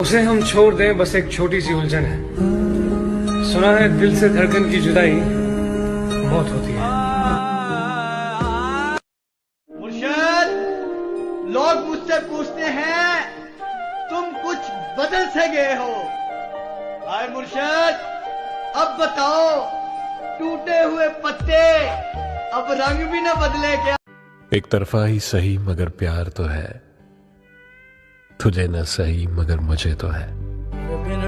उसे हम छोड़ दें बस एक छोटी सी उलझन है। सुना है दिल से धड़कन की जुदाई मौत होती है। मुर्शद, लोग मुझसे पूछते हैं तुम कुछ बदल से गए हो। आए मुर्शद, अब बताओ टूटे हुए पत्ते अब रंग भी न बदले क्या? एक तरफा ही सही मगर प्यार तो है, तुझे न सही मगर मुझे तो है।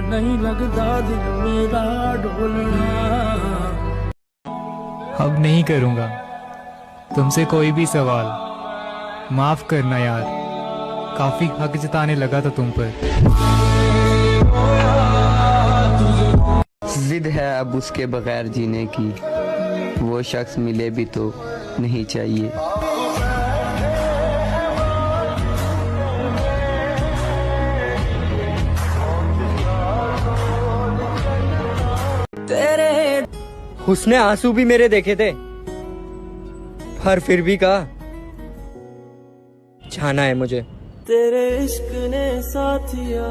नहीं लगता दिल मेरा ढोलना। अब नहीं करूंगा तुमसे कोई भी सवाल, माफ करना यार, काफी हक जताने लगा था तुम पर। जिद है अब उसके बगैर जीने की, वो शख्स मिले भी तो नहीं चाहिए। उसने आंसू भी मेरे देखे थे, पर फिर भी कहा जाना है मुझे। तेरे इश्क ने साथिया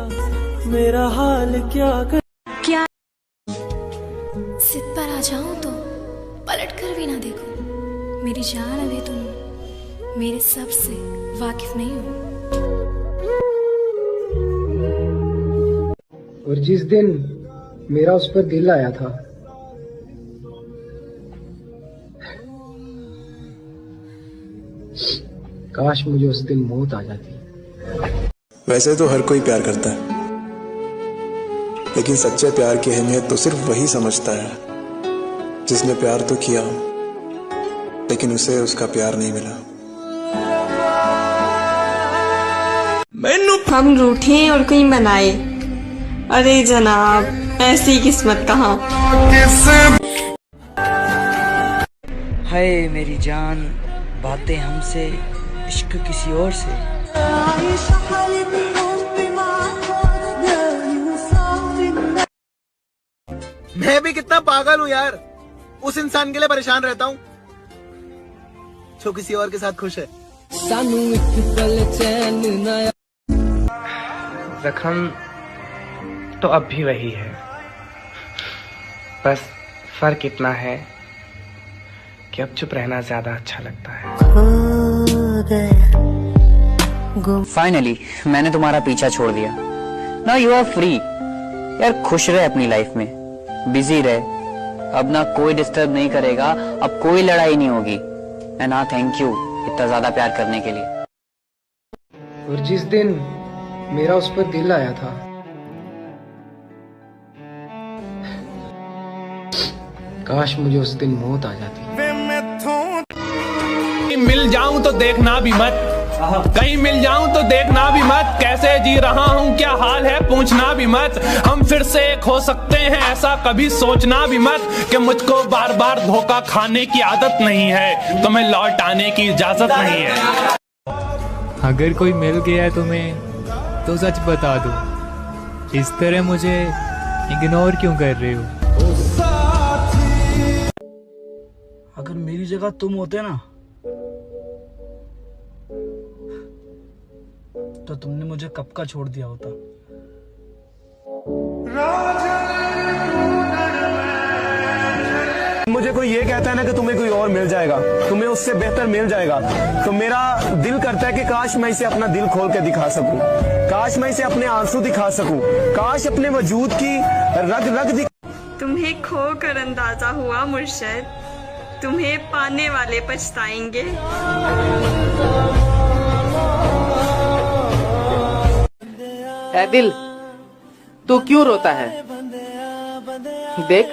मेरा हाल क्या कर। क्या सिद्ध पर आ जाऊं तो पलट कर भी ना देखो। मेरी जान अभी तुम मेरे सब से वाकिफ नहीं हो। और जिस दिन मेरा उस पर दिल आया था, काश मुझे उस दिन मौत आ जाती। वैसे तो हर कोई प्यार करता है, लेकिन सच्चे प्यार की अहमियत तो सिर्फ वही समझता है जिसने प्यार तो किया लेकिन उसे उसका प्यार नहीं मिला। हम रूठे और कोई मनाए, अरे जनाब ऐसी किस्मत कहाँ। हाय मेरी जान, बातें हमसे, इश्क किसी और से। मैं भी कितना पागल हूँ यार, उस इंसान के लिए परेशान रहता हूँ जो किसी और के साथ खुश है। जख्म तो अब भी वही है, बस फर्क इतना है कि अब चुप रहना ज्यादा अच्छा लगता है। फाइनली मैंने तुम्हारा पीछा छोड़ दिया। Now you are free. यार खुश रहे अपनी लाइफ में, बिजी रहे। अब ना कोई डिस्टर्ब नहीं करेगा, अब कोई लड़ाई नहीं होगी। एंड हाँ, थैंक यू इतना ज्यादा प्यार करने के लिए। और जिस दिन मेरा उस पर दिल आया था, काश मुझे उस दिन मौत आ जाती। मिल जाऊं तो देखना भी मत, कहीं मिल जाऊं तो देखना भी मत। कैसे जी रहा हूं क्या हाल है पूछना भी मत। हम फिर से एक हो सकते हैं ऐसा कभी सोचना भी मत। कि मुझको बार बार धोखा खाने की आदत नहीं है, तुम्हें लौट आने की इजाजत नहीं है। अगर कोई मिल गया है तुम्हें तो सच बता दो, इस तरह मुझे इग्नोर क्यों कर रहे हो? अगर मेरी जगह तुम होते ना तो तुमने मुझे कब का छोड़ दिया होता। मुझे कोई ये कहता है ना कि तुम्हें कोई और मिल जाएगा, तुम्हें उससे बेहतर मिल जाएगा, तो मेरा दिल करता है कि काश मैं इसे अपना दिल खोल के दिखा सकूं, काश मैं इसे अपने आंसू दिखा सकूं, काश अपने वजूद की रग रग तुम्हें खो कर अंदाजा हुआ मुर्शद, तुम्हें पाने वाले पछताएंगे। ऐ दिल तू क्यों रोता है? देख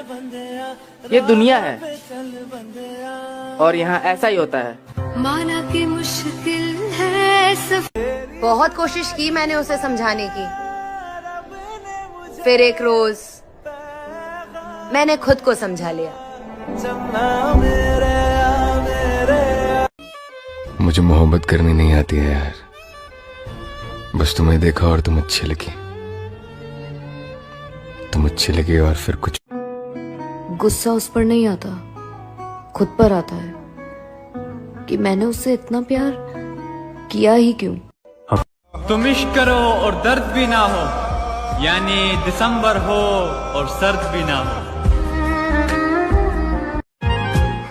ये दुनिया है और यहाँ ऐसा ही होता है। माना कि मुश्किल है बहुत कोशिश की मैंने उसे समझाने की, फिर एक रोज मैंने खुद को समझा लिया। मुझे मोहब्बत करनी नहीं आती है यार, बस तुम्हें देखा और तुम अच्छी लगी, तुम अच्छी लगी और फिर कुछ। गुस्सा उस पर नहीं आता, खुद पर आता है कि मैंने उससे इतना प्यार किया ही क्यों। तुम इश्क करो और दर्द भी ना हो, यानी दिसंबर हो और सर्द भी ना हो।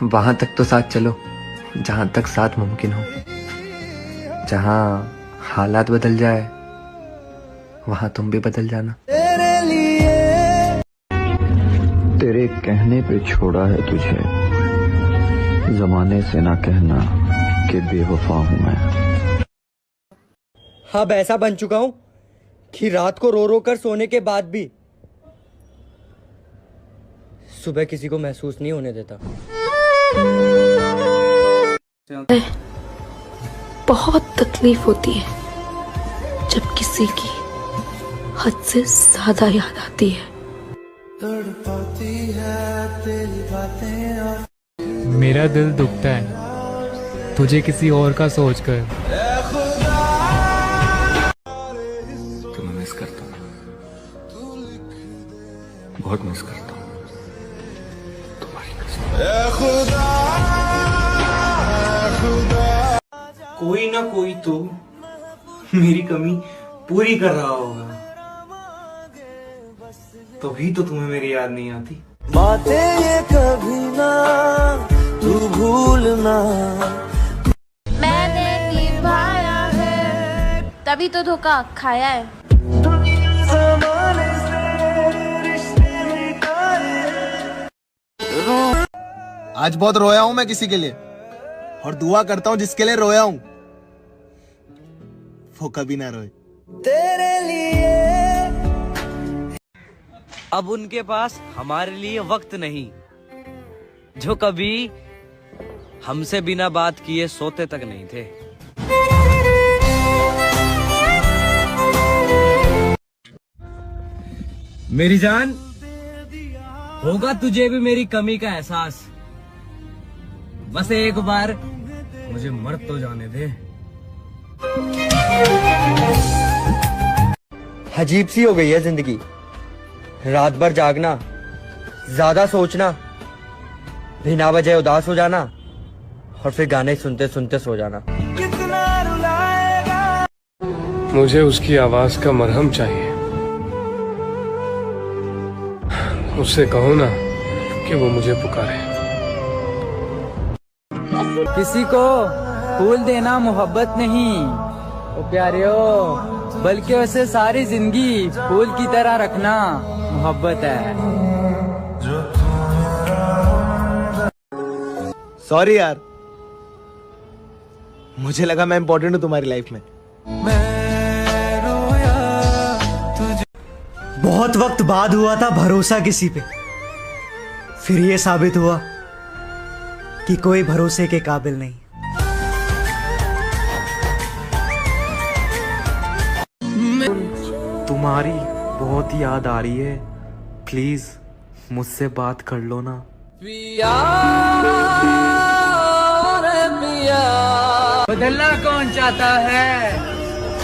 वहां तक तो साथ चलो जहां तक साथ मुमकिन हो। जहां हालात बदल जाए वहां तुम भी बदल जाना। तेरे कहने पे छोड़ा है तुझे, जमाने से ना कहना कि बेवफा हूं मैं। अब ऐसा बन चुका हूं कि रात को रो रो कर सोने के बाद भी सुबह किसी को महसूस नहीं होने देता। बहुत तकलीफ होती है जब किसी की हद से ज्यादा याद आती है। मेरा दिल दुखता है तुझे किसी और का सोचकर। तुम्हें मिस करता हूँ, बहुत मिस करता हूँ तुम्हारी कसम। कोई ना कोई तो मेरी कमी पूरी कर रहा होगा, तभी तो तुम्हें मेरी याद नहीं आती। बातें ये कभी ना तू भूलना। मैंने निभाया है तभी तो धोखा खाया है। आज बहुत रोया हूं मैं किसी के लिए, और दुआ करता हूं जिसके लिए रोया हूं वो कभी ना रोए। तेरे लिए अब उनके पास हमारे लिए वक्त नहीं, जो कभी हमसे बिना बात किए सोते तक नहीं थे। मेरी जान, होगा तुझे भी मेरी कमी का एहसास, बस एक बार मुझे मर तो जाने दे। अजीब सी हो गई है जिंदगी, रात भर जागना, ज्यादा सोचना, बिना वजह उदास हो जाना और फिर गाने सुनते सुनते सो जाना। मुझे उसकी आवाज का मरहम चाहिए। उससे कहो ना कि वो मुझे पुकारे। किसी को फूल देना मोहब्बत नहीं ओ प्यारियो, बल्कि उसे सारी जिंदगी फूल की तरह रखना मोहब्बत है। सॉरी यार, मुझे लगा मैं इंपॉर्टेंट हूं तुम्हारी लाइफ में। बहुत वक्त बाद हुआ था भरोसा किसी पे, फिर ये साबित हुआ कि कोई भरोसे के काबिल नहीं। तुम्हारी बहुत याद आ रही है, प्लीज मुझसे बात कर लो ना। बदलना कौन चाहता है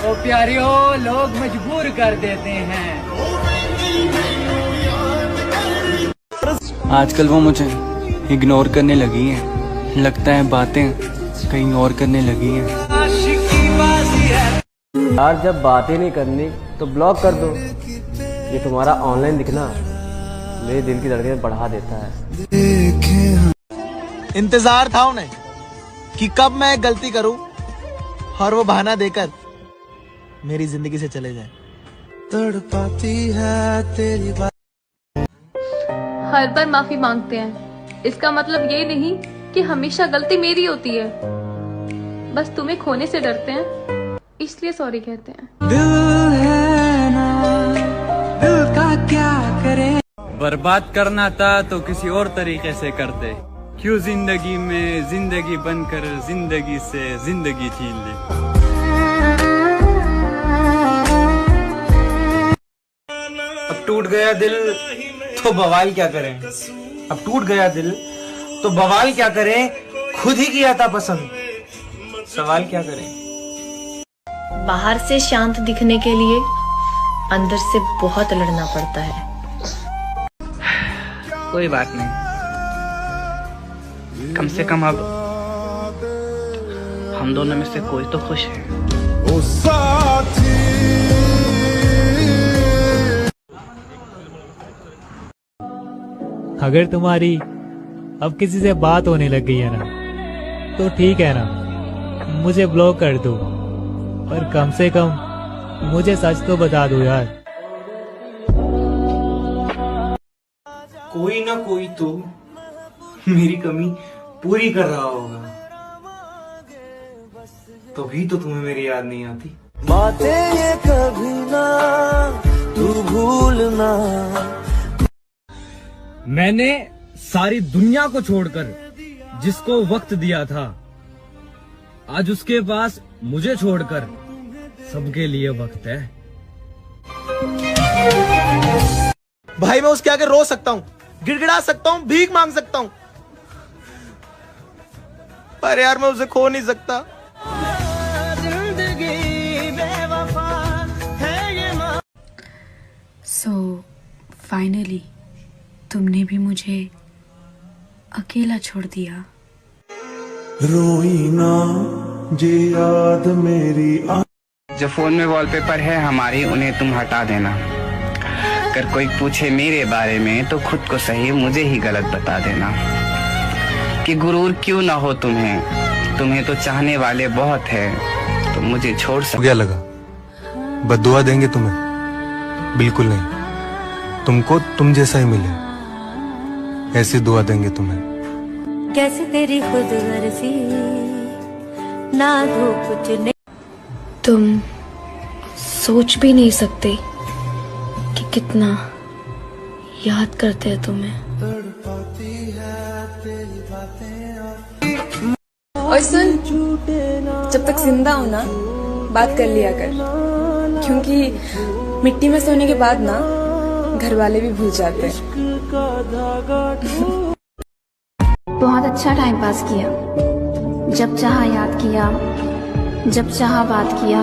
ओ प्यारियो, लोग मजबूर कर देते हैं। आजकल वो मुझे इग्नोर करने लगी हैं, लगता है बातें कहीं और करने लगी हैं। यार जब बातें नहीं करनी तो ब्लॉक कर दो। ये तुम्हारा ऑनलाइन दिखना मेरे दिल की धड़कन बढ़ा देता है। इंतजार था उन्हें कि कब मैं एक गलती करूं और वो बहाना देकर मेरी जिंदगी से चले जाए। तड़पाती है तेरी बात। हर बार माफी मांगते हैं, इसका मतलब ये नहीं कि हमेशा गलती मेरी होती है, बस तुम्हें खोने से डरते हैं इसलिए सॉरी कहते हैं। दिल है ना, दिल का क्या करे। बर्बाद करना था तो किसी और तरीके से करते, क्यों जिंदगी में जिंदगी बनकर जिंदगी से जिंदगी छीन ली। अब टूट गया दिल तो बवाल क्या करें, अब टूट गया दिल तो बवाल क्या करें, खुद ही किया था पसंद, सवाल क्या करें। बाहर से शांत दिखने के लिए अंदर से बहुत लड़ना पड़ता है। कोई बात नहीं, कम से कम अब हम दोनों में से कोई तो खुश है। अगर तुम्हारी अब किसी से बात होने लग गई है ना, तो ठीक है ना, मुझे ब्लॉक कर दो, पर कम से कम मुझे सच तो बता दो यार। कोई ना कोई तो मेरी कमी पूरी कर रहा होगा, तभी तो तुम्हें मेरी याद नहीं आती। बातें ये कभी ना तू भूलना। मैंने सारी दुनिया को छोड़कर जिसको वक्त दिया था, आज उसके पास मुझे छोड़कर सबके लिए वक्त है। भाई मैं उसके आगे रो सकता हूँ, गिड़गिड़ा सकता हूँ, भीख मांग सकता हूँ, पर यार मैं उसे खो नहीं सकता। So finally तुमने भी मुझे अकेला छोड़ दिया। रोई ना जे याद मेरी जो फोन में वॉलपेपर है हमारी, उन्हें तुम हटा देना। अगर कोई पूछे मेरे बारे में तो खुद को सही, मुझे ही गलत बता देना। कि गुरूर क्यों ना हो तुम्हें तो चाहने वाले बहुत है, तुम मुझे छोड़ सकते। क्या लगा बद्दुआ देंगे तुम्हें? बिल्कुल नहीं, तुमको तुम जैसा ही मिले ऐसी दुआ देंगे तुम्हें। कैसे तेरी खुद गर्जी ना हो कुछ नहीं। तुम सोच भी नहीं सकते कि कितना याद करते हैं तुम्हें। और सुन, जब तक जिंदा हो ना बात कर लिया कर, क्योंकि मिट्टी में सोने के बाद ना घर वाले भी भूल जाते हैं। बहुत अच्छा टाइम पास किया, जब चाहा याद किया, जब चाहा बात किया,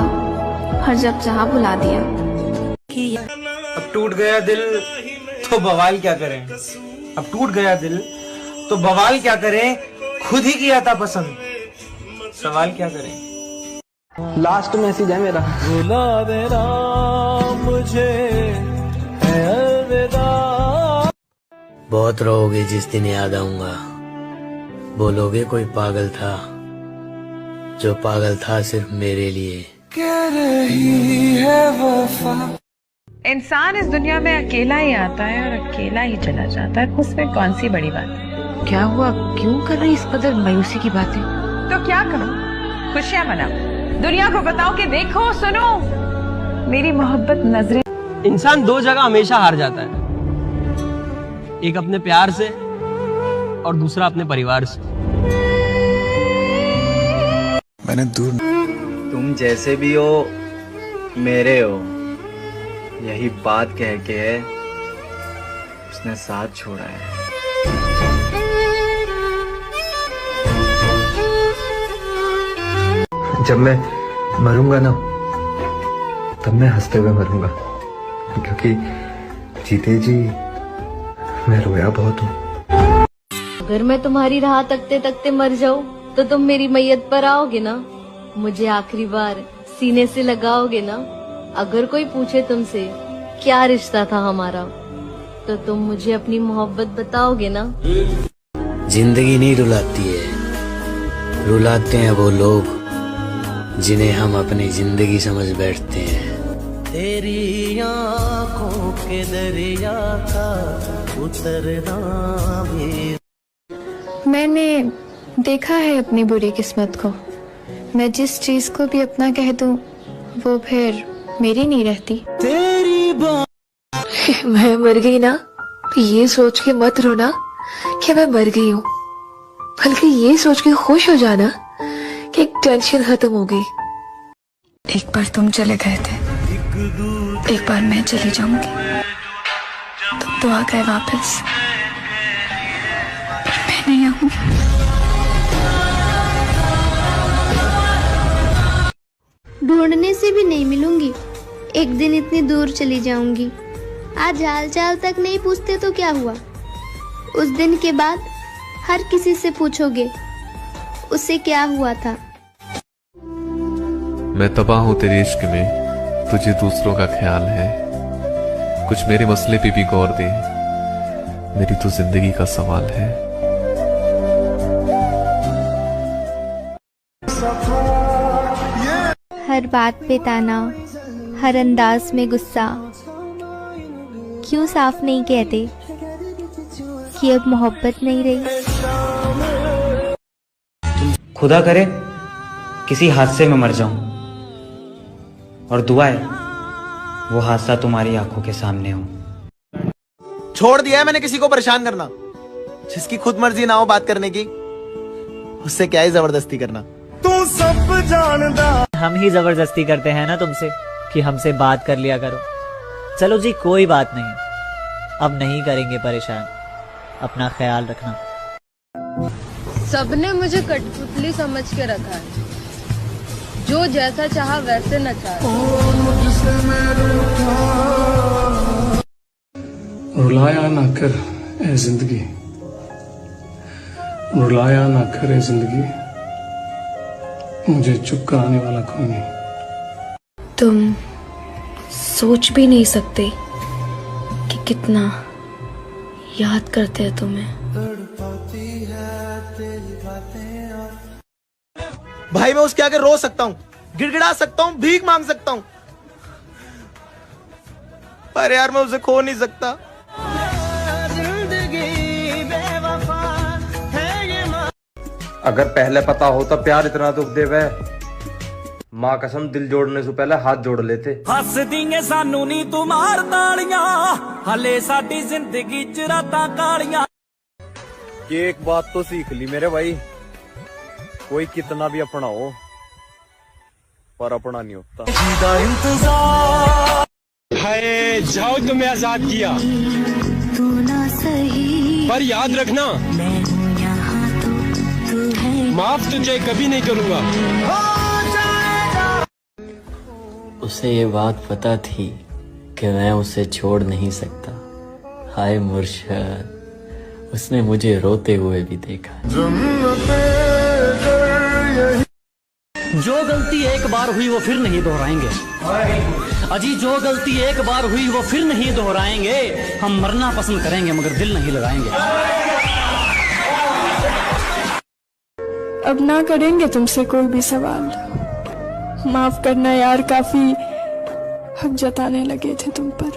और जब चाहा भुला दिया। अब टूट गया दिल तो बवाल क्या करें, अब टूट गया दिल तो बवाल क्या करें, खुद ही किया था पसंद, सवाल क्या करें। लास्ट मैसेज है मेरा। भुला देना मुझे है अलविदा। बहुत रोओगे जिस दिन याद आऊंगा, बोलोगे कोई पागल था, जो पागल था सिर्फ मेरे लिए। कह रही है वफा। इंसान इस दुनिया में अकेला ही आता है और अकेला ही चला जाता है, उसमें कौन सी बड़ी बात है। क्या हुआ, क्यों कर रही इस कदर मायूसी की बातें? तो क्या करूं, खुशियां मनाओ, दुनिया को बताओ कि देखो सुनो मेरी मोहब्बत नजरें। इंसान दो जगह हमेशा हार जाता है, एक अपने प्यार से और दूसरा अपने परिवार से। मैंने दूर तुम जैसे भी हो मेरे हो, यही बात कह के उसने साथ छोड़ा है। जब मैं मरूंगा ना, तब मैं हंसते हुए मरूंगा, क्योंकि जीते जी मैं रोया बहुत हूँ। अगर मैं तुम्हारी राह तकते तकते मर जाऊं, तो तुम मेरी मैयत पर आओगे ना, मुझे आखिरी बार सीने से लगाओगे ना। अगर कोई पूछे तुमसे क्या रिश्ता था हमारा, तो तुम मुझे अपनी मोहब्बत बताओगे ना। जिंदगी नहीं रुलाती है, रुलाते हैं वो लोग जिन्हें हम अपनी जिंदगी समझ बैठते हैं। तेरी आंखों के दरिया का उतरना भी। मैंने देखा है अपनी बुरी किस्मत को, मैं जिस चीज को भी अपना कह दूं वो फिर मेरी नहीं रहती। तेरी मैं मर गई ना, तो ये सोच के मत रोना कि मैं मर गई हूँ, बल्कि ये सोच के खुश हो जाना कि एक टेंशन खत्म हो गई। एक बार तुम चले गए थे, एक बार मैं चली जाऊंगी, तुम तो आ गए वापस, पर मैं नहीं आऊंगी। ढूंढने से भी नहीं मिलूंगी, एक दिन इतनी दूर चली जाऊंगी। आज हाल चाल तक नहीं पूछते तो क्या हुआ, उस दिन के बाद हर किसी से पूछोगे उसे क्या हुआ था। मैं तबाह हूं तेरे इश्क में, तुझे दूसरों का ख्याल है। कुछ मेरे मसले पे भी गौर दे, मेरी तो जिंदगी का सवाल है। हर बात पे ताना, हर अंदाज में गुस्सा, क्यों साफ नहीं कहते कि अब मोहब्बत नहीं रही। खुदा करे किसी हादसे में मर जाऊं, और दुआ है वो हादसा तुम्हारी आंखों के सामने हो। छोड़ दिया है मैंने किसी को परेशान करना। जिसकी खुद मर्जी ना हो बात करने की, उससे क्या ही जबरदस्ती करना। तू सब जानदा। हम ही जबरदस्ती करते हैं ना तुमसे कि हमसे बात कर लिया करो। चलो जी कोई बात नहीं, अब नहीं करेंगे परेशान। अपना ख्याल रखना। सबने मुझे कठपुतली समझ के रखा है, जो जैसा चाहा वैसे नचा। रुलाया ना कर ए जिंदगी, रुलाया ना कर ए जिंदगी, मुझे चुप कराने वाला कोई नहीं। तुम सोच भी नहीं सकते कि कितना याद करते हैं तुम्हें। भाई मैं उसके आगे रो सकता हूँ, गिड़गिड़ा सकता हूँ, भीख मांग सकता हूँ, पर यार मैं उसे खो नहीं सकता। अगर पहले पता होता प्यार इतना दुख देवे, माँ कसम दिल जोड़ने से पहले हाथ जोड़ लेते। हस दिए सानू नी तू मार तालियां, हले साडी जिंदगी च रातां कालियां। ये एक बात तो सीख ली मेरे भाई, कोई कितना भी अपना हो पर अपना नहीं होता। इंतजार हाय जाओ तुम्हें आजाद किया, तू ना सही पर याद रखना माफ तुझे कभी नहीं करूंगा। उसे ये बात पता थी कि मैं उसे छोड़ नहीं सकता। हाय मुर्शद, उसने मुझे रोते हुए भी देखा। जो गलती एक बार हुई वो फिर नहीं दोहराएंगे। अजी जो गलती एक बार हुई वो फिर नहीं दोहराएंगे। हम मरना पसंद करेंगे मगर दिल नहीं लगाएंगे। अब ना करेंगे तुमसे कोई भी सवाल। माफ करना यार, काफी हक जताने लगे थे तुम पर।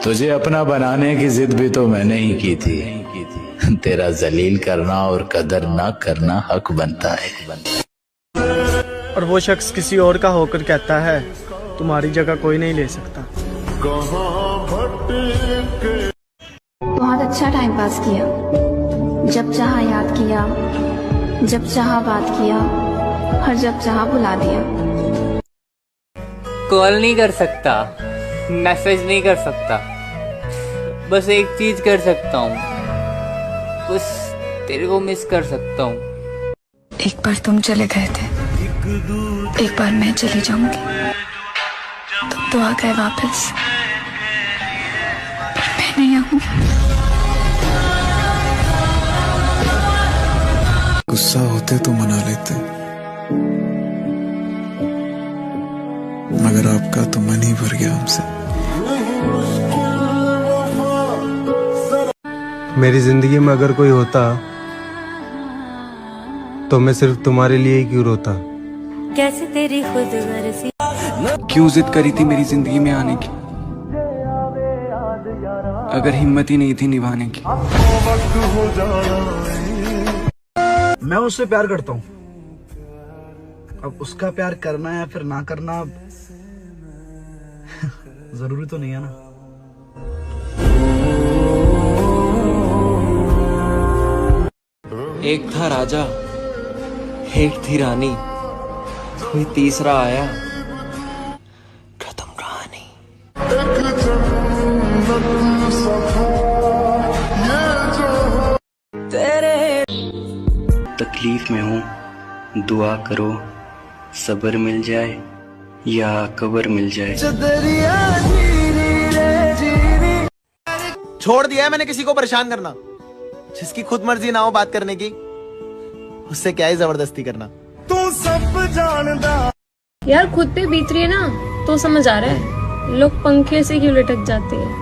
तुझे अपना बनाने की जिद भी तो मैंने ही की थी। तेरा जलील करना और कदर ना करना हक बनता है। और वो शख्स किसी और का होकर कहता है तुम्हारी जगह कोई नहीं ले सकता। बहुत अच्छा टाइम पास किया, जब चाहा याद किया, जब चाहा बात किया, और जब चाहा बुला दिया। कॉल नहीं कर सकता, मैसेज नहीं कर सकता, बस एक चीज कर सकता हूँ, बस तेरे को मिस कर सकता हूँ। एक बार तुम चले गए थे, एक बार मैं चली जाऊंगी। तुम तो आ गए वापस, पर मैं नहीं आऊंगी। गुस्सा होते तो मना लेते, मगर आपका तो मन ही भर गया हमसे। मेरी जिंदगी में अगर कोई होता तो मैं सिर्फ तुम्हारे लिए ही क्यों रोता। कैसे तेरी खुद गर्जी, क्यों जिद करी थी मेरी जिंदगी में आने की, अगर हिम्मत ही नहीं थी निभाने की। मैं उससे प्यार करता हूँ, अब उसका प्यार करना या फिर ना करना जरूरी तो नहीं है ना। एक था राजा, एक थी रानी, कोई तीसरा आया, खत्म कहानी। तकलीफ में हूँ, दुआ करो सब्र मिल जाए या कब्र मिल जाए। छोड़ दिया है मैंने किसी को परेशान करना। जिसकी खुद मर्जी ना हो बात करने की, उससे क्या ही जबरदस्ती करना। तू सब जानदा। यार खुद पे बीत रही है ना तो समझ आ रहा है, लोग पंखे से क्यों लटक जाते हैं?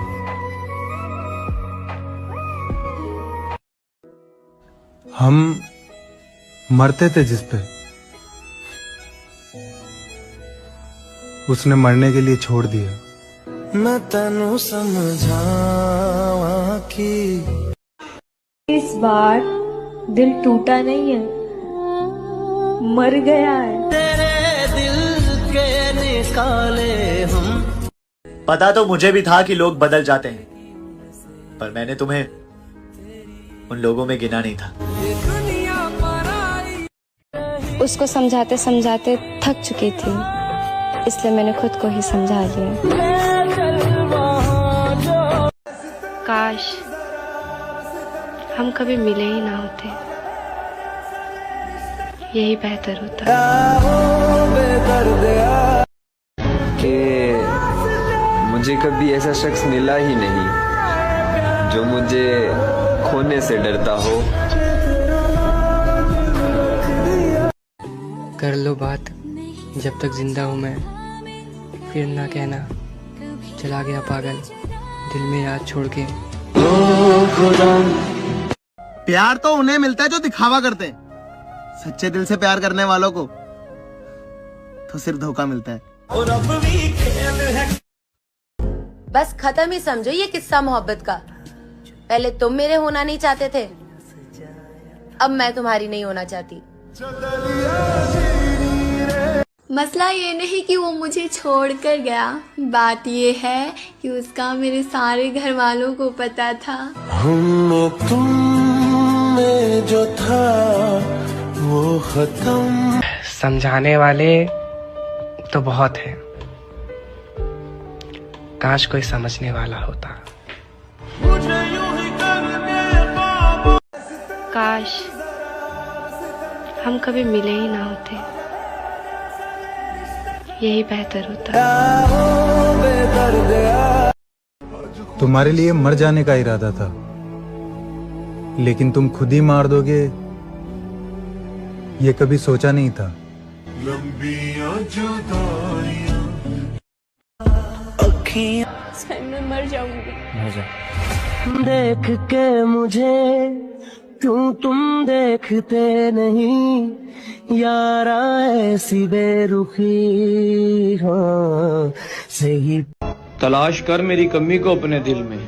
हम मरते थे जिस पे, उसने मरने के लिए छोड़ दिया। मैं तनु समझावा कि इस बार दिल टूटा नहीं है, मर गया है। तेरे दिल के निकाले हम। पता तो मुझे भी था कि लोग बदल जाते हैं, पर मैंने तुम्हें उन लोगों में गिना नहीं था। उसको समझाते समझाते थक चुकी थी, इसलिए मैंने खुद को ही समझा लिया। काश हम कभी मिले ही ना होते, यही बेहतर होता। कि मुझे कभी ऐसा शख्स मिला ही नहीं जो मुझे खोने से डरता हो। कर लो बात जब तक जिंदा हूँ मैं, फिर ना कहना चला गया पागल दिल में याद छोड़ के। प्यार तो उन्हें मिलता है जो दिखावा करते हैं, सच्चे दिल से प्यार करने वालों को तो सिर्फ धोखा मिलता है। बस खत्म ही समझो ये किस्सा मोहब्बत का। पहले तुम मेरे होना नहीं चाहते थे, अब मैं तुम्हारी नहीं होना चाहती। मसला ये नहीं कि वो मुझे छोड़कर गया, बात ये है कि उसका मेरे सारे घर वालों को पता था। हम तुम में जो था वो खत्म। समझाने वाले तो बहुत हैं, काश कोई समझने वाला होता। काश हम कभी मिले ही ना होते, यही बेहतर होता। तुम्हारे लिए मर जाने का इरादा था, लेकिन तुम खुद ही मार दोगे ये कभी सोचा नहीं था। मैं मर जाऊंगी। देख के मुझे क्यों तुम देखते नहीं यारा, ऐसी बेरुखी हाँ सही। तलाश कर मेरी कमी को अपने दिल में,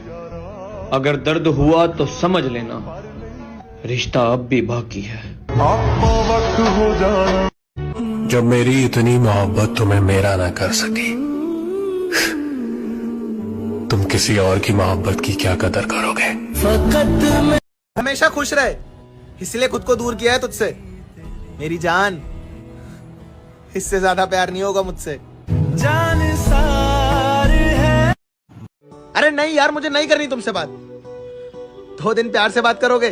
अगर दर्द हुआ तो समझ लेना रिश्ता अब भी बाकी है। जब मेरी इतनी मोहब्बत तुम्हें मेरा ना कर सकी, तुम किसी और की मोहब्बत की क्या कदर करोगे? हमेशा खुश रहे, इसलिए खुद को दूर किया है तुझसे। मेरी जान, इससे ज्यादा प्यार नहीं होगा मुझसे। जान सार है। अरे नहीं यार, मुझे नहीं करनी तुमसे बात। 2 दिन प्यार से बात करोगे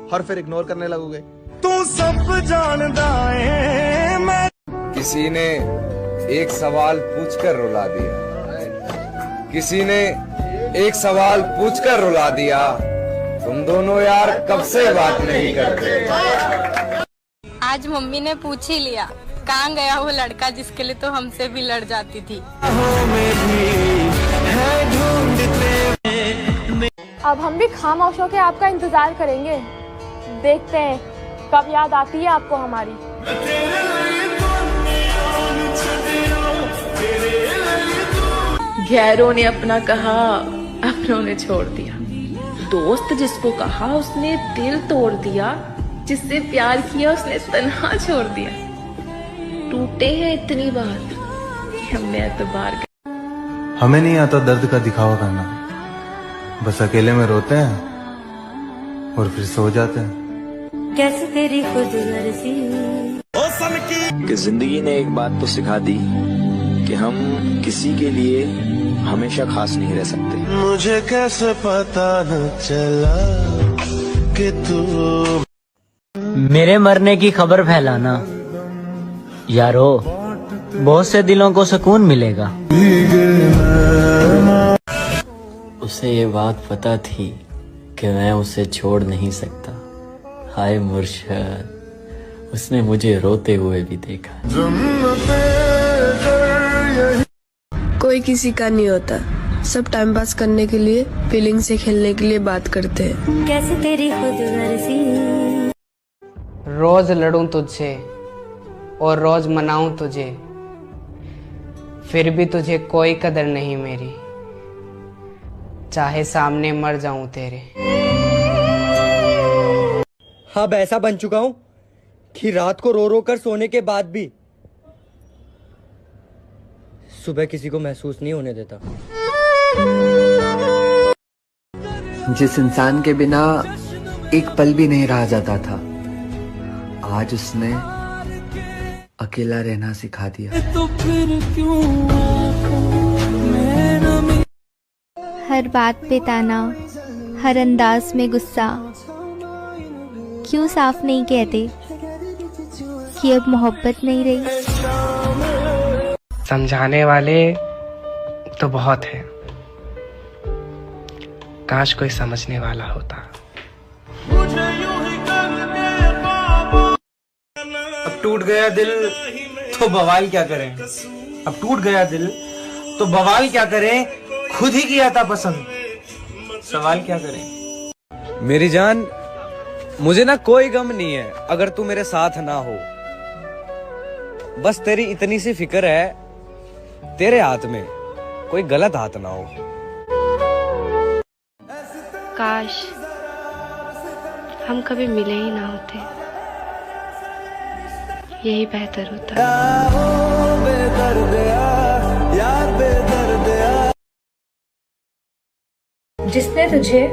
और फिर इग्नोर करने लगोगे। तू सब जानता है मैं। किसी ने एक सवाल पूछकर रुला दिया, किसी ने एक सवाल पूछकर रुला दिया। तुम दोनों यार कब से बात नहीं करते। आज मम्मी ने पूछ ही लिया कहाँ गया वो लड़का जिसके लिए तो हमसे भी लड़ जाती थी। अब हम भी खामोश होकर आपका इंतजार करेंगे, देखते हैं कब याद आती है आपको हमारी। गैरों ने अपना कहा, अपनों ने छोड़ दिया। दोस्त जिसको कहा उसने दिल तोड़ दिया, जिससे प्यार किया उसने तन्हा छोड़ दिया। टूटे हैं इतनी बार कि हमने एतबार कर। हमें नहीं आता दर्द का दिखावा करना, बस अकेले में रोते हैं और फिर सो जाते हैं। कैसे तेरी खुद गर्जी। कि जिंदगी ने एक बात तो सिखा दी कि हम किसी के लिए हमेशा खास नहीं रह सकते। मुझे कैसे पता न चला कि तू। मेरे मरने की खबर फैलाना यारो, बहुत से दिलों को सुकून मिलेगा। उसे ये बात पता थी कि मैं उसे छोड़ नहीं सकता। हाय मुर्शद, उसने मुझे रोते हुए भी देखा। कोई किसी का नहीं होता, सब टाइम पास करने के लिए, फीलिंग से खेलने के लिए बात करते हैं। कैसे तेरी खुदगर्जी। रोज लड़ूं तुझसे और रोज मनाऊं तुझे, फिर भी तुझे कोई कदर नहीं मेरी, चाहे सामने मर जाऊं तेरे। अब ऐसा बन चुका हूं कि रात को रो रो कर सोने के बाद भी सुबह किसी को महसूस नहीं होने देता। जिस इंसान के बिना एक पल भी नहीं रहा जाता था, आज उसने अकेला रहना सिखा दिया। तो फिर क्यों हर बात पे ताना, हर अंदाज में गुस्सा, क्यों साफ नहीं कहते कि अब मोहब्बत नहीं रही। समझाने वाले तो बहुत हैं, काश कोई समझने वाला होता। अब टूट गया दिल तो बवाल क्या करें, अब टूट गया दिल तो बवाल क्या करें, खुद ही किया था पसंद, सवाल क्या करें। मेरी जान, मुझे ना कोई गम नहीं है अगर तू मेरे साथ ना हो। बस तेरी इतनी सी फिक्र है, तेरे हाथ में कोई गलत हाथ ना हो। काश हम कभी मिले ही ना होते, यही बेहतर होता। जिसने तुझे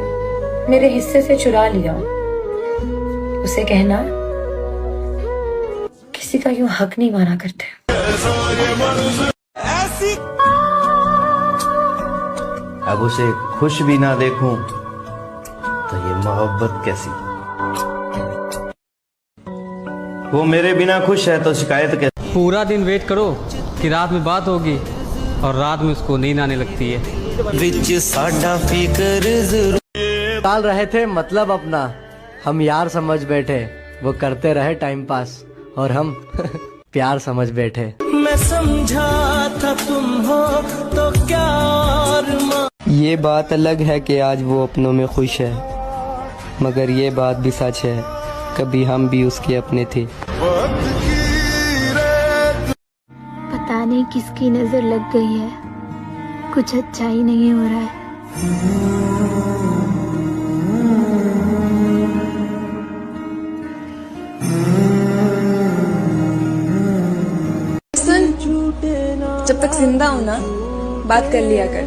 मेरे हिस्से से चुरा लिया, उसे कहना किसी का यूं हक नहीं माना करते। अब उसे खुश भी ना देखूं तो ये मोहब्बत कैसी। वो मेरे बिना खुश है तो शिकायत कैसी। पूरा दिन वेट करो कि रात में बात होगी और रात में उसको नींद आने लगती है। विच साडा फिकर जरूर डाल रहे थे, मतलब अपना हम यार समझ बैठे, वो करते रहे टाइम पास और हम प्यार समझ बैठे। मैं समझा था तुम हो तो क्या और ये बात अलग है कि आज वो अपनों में खुश है, मगर ये बात भी सच है कभी हम भी उसके अपने थे। पता नहीं किसकी नजर लग गई है, कुछ अच्छा ही नहीं हो रहा है। सुन, जब तक जिंदा हो ना बात कर लिया कर,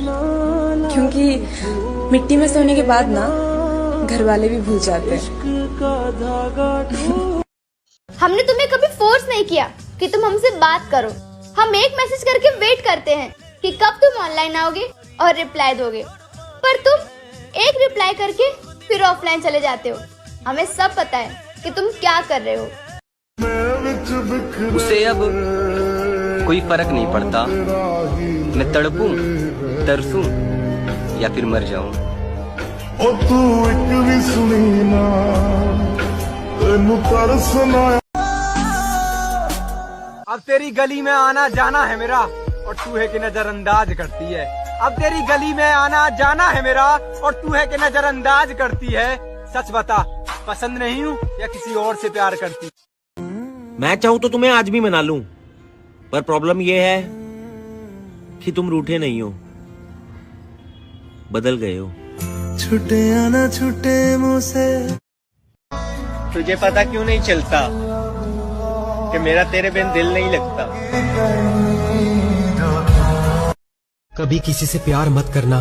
क्योंकि मिट्टी में सोने के बाद ना घर वाले भी भूल जाते हैं। हमने तुम्हें कभी फोर्स नहीं किया कि तुम हमसे बात करो। हम एक मैसेज करके वेट करते हैं कि कब तुम ऑनलाइन आओगे और रिप्लाई दोगे, पर तुम एक रिप्लाई करके फिर ऑफलाइन चले जाते हो। हमें सब पता है कि तुम क्या कर रहे हो। उसे अब कोई फर्क नहीं पड़ता, मैं तड़पूं, तरसूं या फिर मर जाऊं। तू एक भी सुनी ना, तेनू तरस ना। अब तेरी गली में आना जाना है मेरा और तू है कि नजरअंदाज करती है। अब तेरी गली में आना जाना है मेरा और तू है कि नजरअंदाज करती है। सच बता, पसंद नहीं हूँ या किसी और से प्यार करती। मैं चाहूं तो तुम्हें आज भी मना लूं, पर प्रॉब्लम ये है कि तुम रूठे नहीं हो, बदल गए हो। छूटे आना छूटे मुझसे। तुझे पता क्यों नहीं चलता कि मेरा तेरे बिन दिल नहीं लगता। कभी किसी से प्यार मत करना,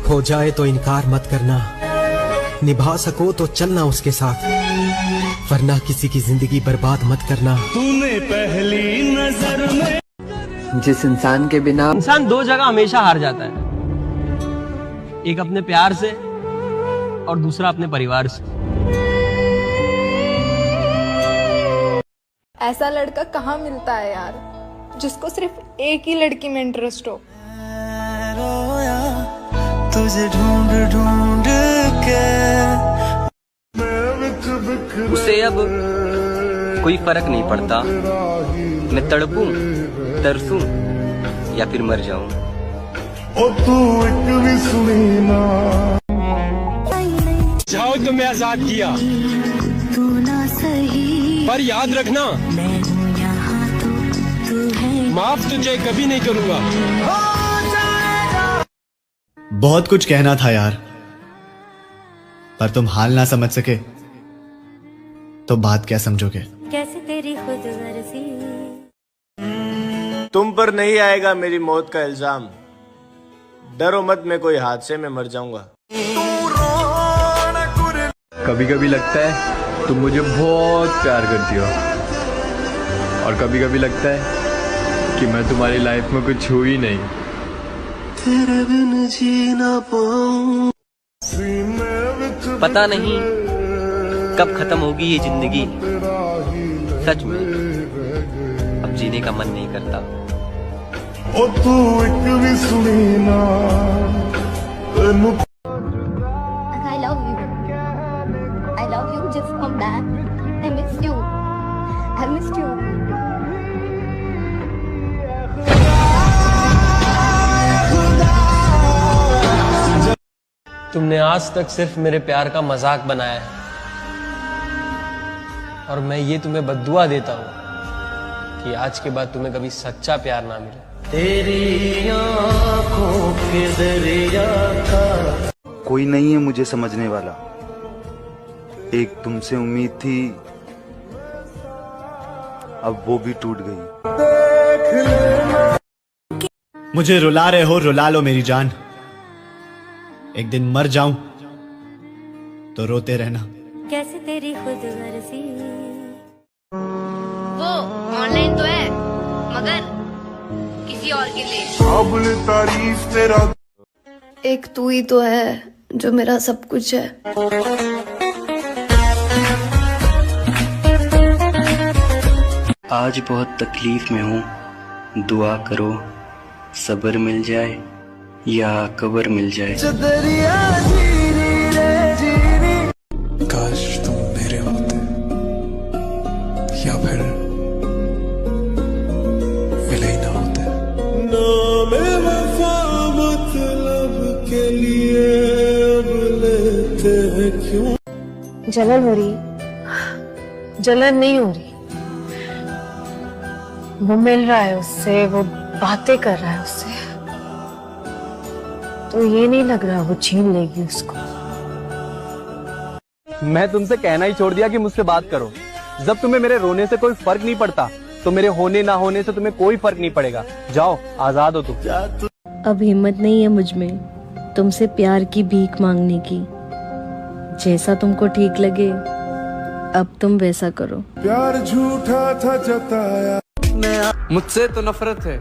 हो जाए तो इनकार मत करना, निभा सको तो चलना उसके साथ, वरना किसी की जिंदगी बर्बाद मत करना। तूने पहली नजर में। जिस इंसान के बिना इंसान दो जगह हमेशा हार जाता है, एक अपने प्यार से और दूसरा अपने परिवार से। ऐसा लड़का कहाँ मिलता है यार, जिसको सिर्फ एक ही लड़की में इंटरेस्ट हो। तुझे ढूंढ ढूंढ के उसे अब कोई फर्क नहीं पड़ता, मैं तड़पूं, तरसूं या फिर मर जाऊं। चाहो तो मैं आजाद किया, पर याद रखना माफ तुझे कभी नहीं करूंगा। बहुत कुछ कहना था यार, पर तुम हाल ना समझ सके तो बात क्या समझोगे। कैसे तेरी खुद गर्जी। तुम पर नहीं आएगा मेरी मौत का इल्जाम, डरो मत मैं कोई हादसे में मर जाऊंगा। कभी कभी लगता है तुम मुझे बहुत प्यार करती हो, और कभी कभी लगता है कि मैं तुम्हारी लाइफ में कुछ हूँ ही नहीं। तेरे बिन जी ना पाऊं। पता नहीं कब खत्म होगी ये जिंदगी, सच में अब जीने का मन नहीं करता। ओ तू एक भी सुनी ना। I love you, just come back. I missed you. I missed you. तुमने आज तक सिर्फ मेरे प्यार का मजाक बनाया है, और मैं ये तुम्हें बद्दुआ देता हूँ कि आज के बाद तुम्हें कभी सच्चा प्यार ना मिले। तेरी आँखों के दरिया का कोई नहीं है मुझे समझने वाला, एक तुमसे उम्मीद थी अब वो भी टूट गई। मुझे रुला रहे हो, रुला लो मेरी जान, एक दिन मर जाऊं तो रोते रहना। कैसे तेरी खुद गर्जी। वो ऑनलाइन तो है मगर किसी और के लिए। तारीफ तेरा। एक तू ही तो है जो मेरा सब कुछ है। आज बहुत तकलीफ में हूँ, दुआ करो सब्र मिल जाए या कब्र मिल जाए। काश तुम मेरे होते, या फिर मिले ही ना होते। नाम वफा मतलब के लिए अब लेते हैं क्यों। जलन हो रही, जलन नहीं हो रही। वो मिल रहा है उससे, वो बातें कर रहा है उससे, तो ये नहीं लग रहा वो छीन लेगी उसको। मैं तुमसे कहना ही छोड़ दिया कि मुझसे बात करो। जब तुम्हें मेरे रोने से कोई फर्क नहीं पड़ता, तो मेरे होने ना होने से तुम्हें कोई फर्क नहीं पड़ेगा। जाओ, आजाद हो तुम। अब हिम्मत नहीं है मुझ में तुमसे प्यार की भीख मांगने की। जैसा तुमको ठीक लगे अब तुम वैसा करो। प्यार झूठा था जताया। मुझसे तो नफरत है,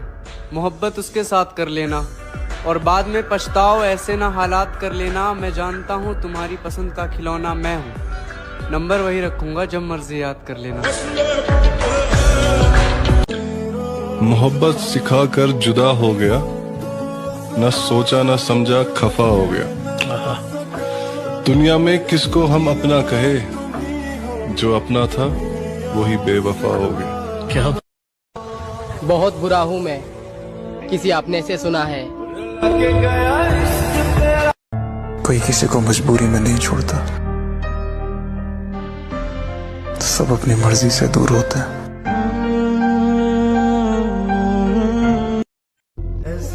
मोहब्बत उसके साथ कर लेना और बाद में पछताओ, ऐसे ना हालात कर लेना। मैं जानता हूँ तुम्हारी पसंद का खिलौना मैं हूँ, नंबर वही रखूंगा जब मर्जी याद कर लेना। मोहब्बत सिखा कर जुदा हो गया, न सोचा न समझा खफा हो गया। दुनिया में किसको हम अपना कहे, जो अपना था वही बेवफा हो गया। क्या बहुत बुरा हूँ मैं, किसी अपने से सुना है। कोई किसी को मजबूरी में नहीं छोड़ता, सब अपनी मर्जी से दूर होते हैं।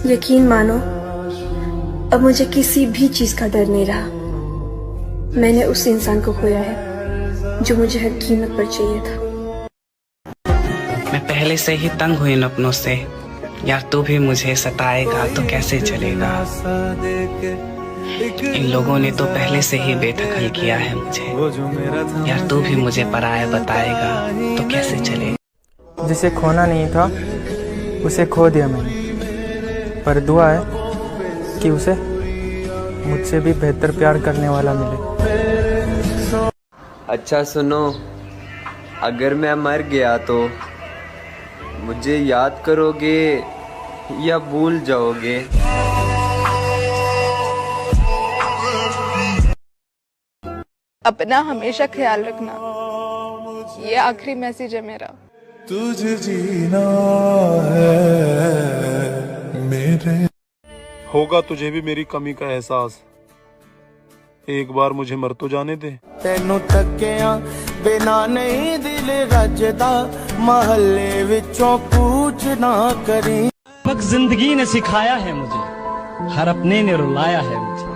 यकीन मानो अब मुझे किसी भी चीज का डर नहीं रहा। मैंने उस इंसान को खोया है जो मुझे हर कीमत पर चाहिए था। मैं पहले से ही तंग हुई इन अपनों से, यार तू भी मुझे सताएगा तो कैसे चलेगा। इन लोगों ने तो पहले से ही बेदखल किया है मुझे, यार तू भी मुझे पराया बताएगा तो कैसे चलेगा। जिसे खोना नहीं था उसे खो दिया मैंने, पर दुआ है कि उसे मुझसे भी बेहतर प्यार करने वाला मिले। अच्छा सुनो, अगर मैं मर गया तो मुझे याद करोगे या भूल जाओगे? अपना हमेशा ख्याल रखना, ये आखिरी मैसेज है मेरा। तुझे जीना है होगा तुझे भी मेरी कमी का एहसास, एक बार मुझे मर तो जाने दे। तेनू तकिया बिना नहीं दिल रजदा, महल्ले विचों पूछ ना करी। जिंदगी ने सिखाया है मुझे, हर अपने ने रुलाया है मुझे।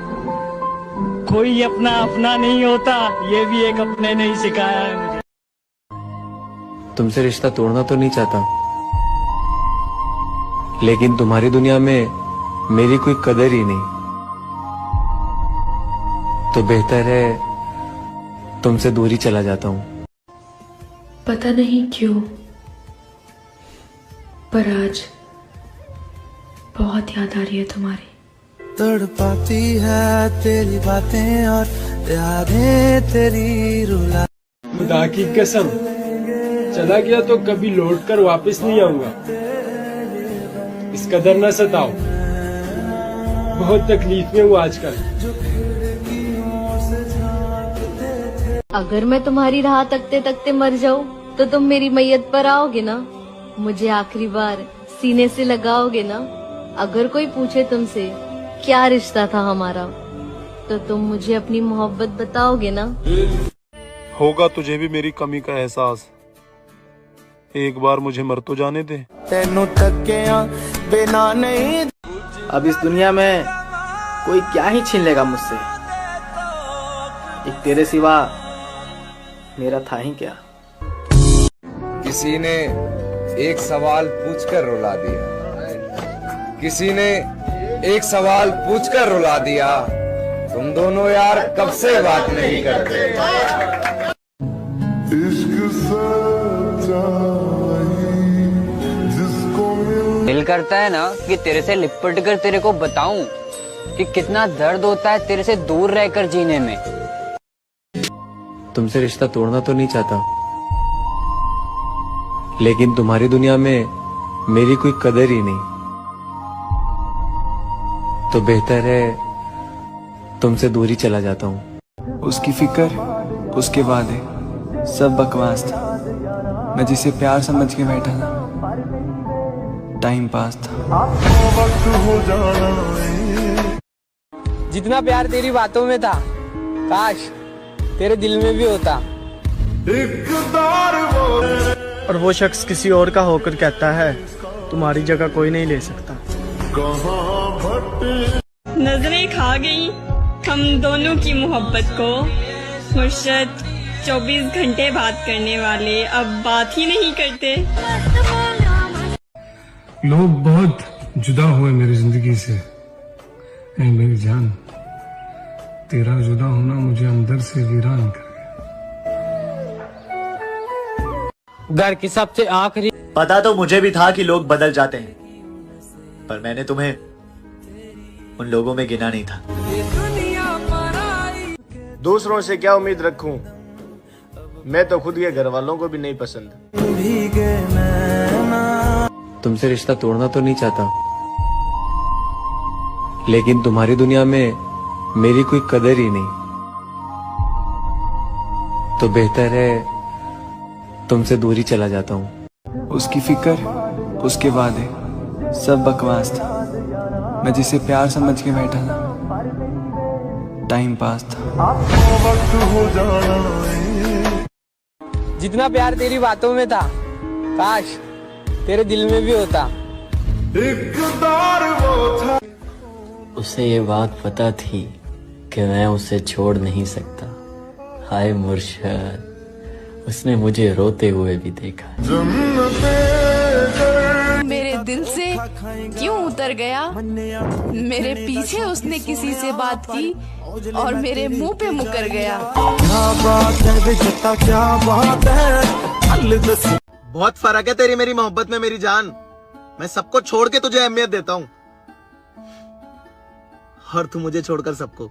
कोई अपना अपना नहीं होता, ये भी एक अपने ने ही सिखाया है मुझे। तुमसे रिश्ता तोड़ना तो नहीं चाहता, लेकिन तुम्हारी दुनिया में मेरी कोई कदर ही नहीं, तो बेहतर है तुमसे दूर ही चला जाता हूँ। पता नहीं क्यों, पर आज बहुत याद आ रही है तुम्हारी। तड़पाती है तेरी बातें और यादें तेरी रुला। खुदा की कसम, चला गया तो कभी लौट कर वापस नहीं आऊंगा। इस कदर न सताओ, बहुत तकलीफ में हूँ आजकल। अगर मैं तुम्हारी राह तकते तकते मर जाऊं तो तुम मेरी मैयत पर आओगे ना? मुझे आखिरी बार सीने से लगाओगे ना? अगर कोई पूछे तुमसे क्या रिश्ता था हमारा, तो तुम मुझे अपनी मोहब्बत बताओगे ना? होगा तुझे भी मेरी कमी का एहसास, एक बार मुझे मर तो जाने दे। तेनू तकिया बिना नहीं। अब इस दुनिया में कोई क्या ही छीन लेगा मुझसे, एक तेरे सिवा मेरा था ही क्या। किसी ने एक सवाल पूछकर रुला दिया, किसी ने एक सवाल पूछकर रुला दिया, तुम दोनों यार कब से बात नहीं करते। दिल करता है ना कि तेरे से लिपट कर तेरे को बताऊं कि कितना दर्द होता है तेरे से दूर रहकर जीने में। तुमसे रिश्ता तोड़ना तो नहीं चाहता, लेकिन तुम्हारी दुनिया में मेरी कोई कदर ही नहीं, तो बेहतर है तुमसे दूर ही चला जाता हूँ। उसकी फिक्र, उसके वादे सब बकवास था। मैं जिसे प्यार समझ के बैठा था, टाइम पास था। जितना प्यार तेरी बातों में था, काश तेरे दिल में भी होता। और वो शख्स किसी और का होकर कहता है तुम्हारी जगह कोई नहीं ले सकता। नजरें खा गई हम दोनों की मोहब्बत को। मुर्शद 24 घंटे बात करने वाले अब बात ही नहीं करते। लोग बहुत जुदा हुए मेरी जिंदगी से। ऐ मेरी जान, तेरा जुदा होना मुझे अंदर से वीरान कर गया। घर की सबसे आखिरी। पता तो मुझे भी था कि लोग बदल जाते हैं, पर मैंने तुम्हें उन लोगों में गिना नहीं था। दूसरों से क्या उम्मीद रखूं, मैं तो खुद के घर वालों को भी नहीं पसंद। तुमसे रिश्ता तोड़ना तो नहीं चाहता, लेकिन तुम्हारी दुनिया में मेरी कोई कदर ही नहीं, तो बेहतर है तुमसे दूर ही चला जाता हूँ। उसकी फिक्र, उसके वादे सब बकवास था। मैं जिसे प्यार समझ के बैठा था, टाइम पास था। जितना प्यार तेरी बातों में था, काश तेरे दिल में भी होता। उसे ये बात पता थी कि मैं उसे छोड़ नहीं सकता। हाय मुर्शद, उसने मुझे रोते हुए भी देखा। मेरे दिल से क्यों उतर गया? मेरे पीछे उसने किसी से बात की और मेरे मुंह पे मुकर गया। बहुत फर्क है तेरी मेरी मोहब्बत में मेरी जान। मैं सबको छोड़ के तुझे अहमियत देता हूँ, और तू मुझे छोड़कर सबको।